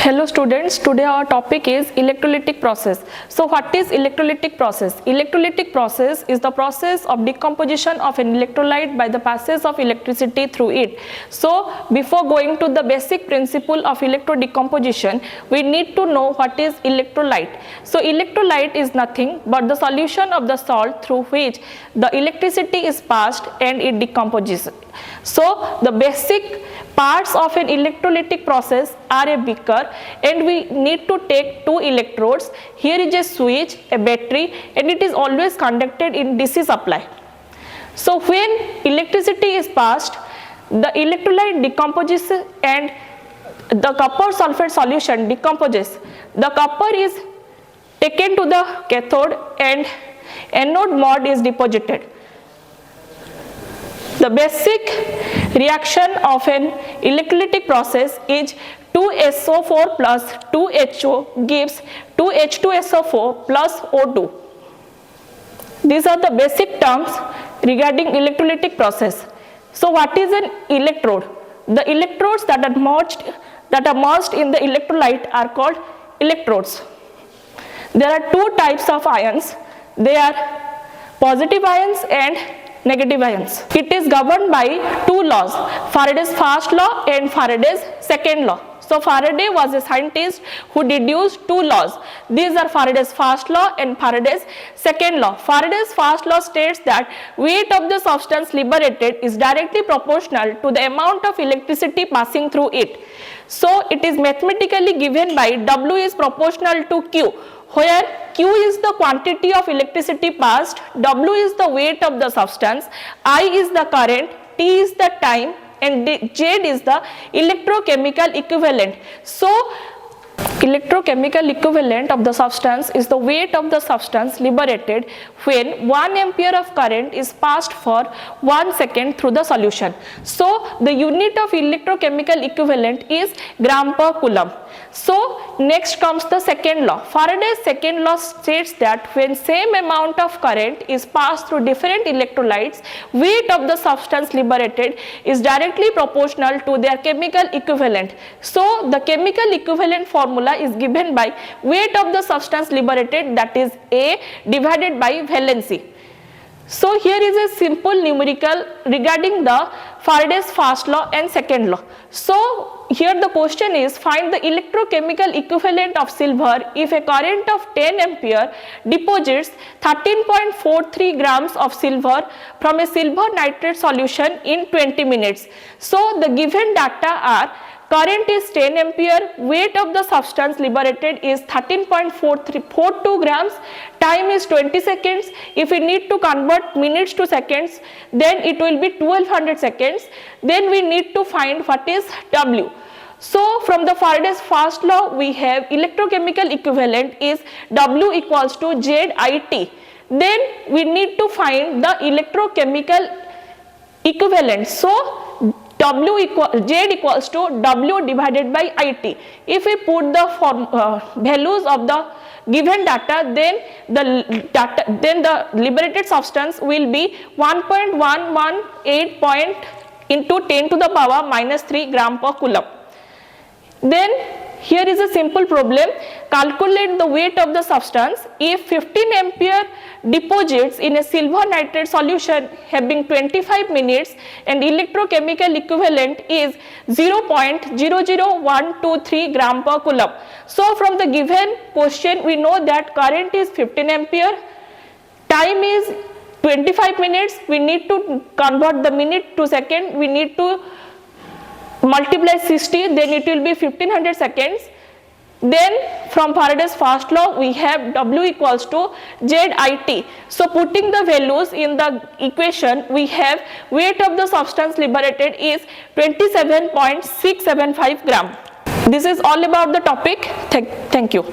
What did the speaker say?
Hello students, today our topic is electrolytic process. So what is electrolytic process? Electrolytic process is the process of decomposition of an electrolyte by the passage of electricity through it. So before going to the basic principle of electrodecomposition, we need to know what is electrolyte. So electrolyte is nothing but the solution of the salt through which the electricity is passed and it decomposes. So the basic parts of an electrolytic process are a beaker, and we need to take two electrodes. Here is a switch, a battery, and it is always conducted in DC supply. So when electricity is passed, the electrolyte decomposes and the copper sulfate solution decomposes. The copper is taken to the cathode and anode mode is deposited. The basic reaction of an electrolytic process is 2SO4 plus 2HO gives 2H2SO4 plus O2. These are the basic terms regarding electrolytic process. So what is an electrode? The electrodes that are merged in the electrolyte are called electrodes. There are two types of ions. They are positive ions and negative ions. It is governed by two laws, Faraday's first law and Faraday's second law. So Faraday was a scientist who deduced two laws. These are Faraday's first law and Faraday's second law. Faraday's first law states that weight of the substance liberated is directly proportional to the amount of electricity passing through it. So it is mathematically given by W is proportional to Q, where Q is the quantity of electricity passed, W is the weight of the substance, I is the current, T is the time, and Z is the electrochemical equivalent. So electrochemical equivalent of the substance is the weight of the substance liberated when 1 ampere of current is passed for 1 second through the solution. So the unit of electrochemical equivalent is gram per coulomb. So next comes the second law. Faraday's second law states that when same amount of current is passed through different electrolytes, weight of the substance liberated is directly proportional to their chemical equivalent. So the chemical equivalent formula is given by weight of the substance liberated, that is A divided by valency. So here is a simple numerical regarding the Faraday's first law and second law. So here the question is, find the electrochemical equivalent of silver if a current of 10 ampere deposits 13.43 grams of silver from a silver nitrate solution in 20 minutes. So the given data are current is 10 ampere, weight of the substance liberated is 13.42 grams, time is 20 seconds. If we need to convert minutes to seconds, then it will be 1200 seconds. Then we need to find what is W. So from the Faraday's first law, we have electrochemical equivalent is W equals to ZIT. Then we need to find the electrochemical equivalent. So Z equals to W divided by IT. If we put the values of the given data, then the liberated substance will be 1.118 into 10 to the power minus 3 gram per coulomb. Then here is a simple problem. Calculate the weight of the substance if 15 ampere deposits in a silver nitrate solution having 25 minutes and electrochemical equivalent is 0.00123 gram per coulomb. So from the given question, we know that current is 15 ampere, time is 25 minutes, we need to convert the minute to second, we need to multiply 60, then it will be 1500 seconds. Then from Faraday's first law, we have W equals to ZIT. So putting the values in the equation, we have weight of the substance liberated is 27.675 gram. This is all about the topic. Thank you.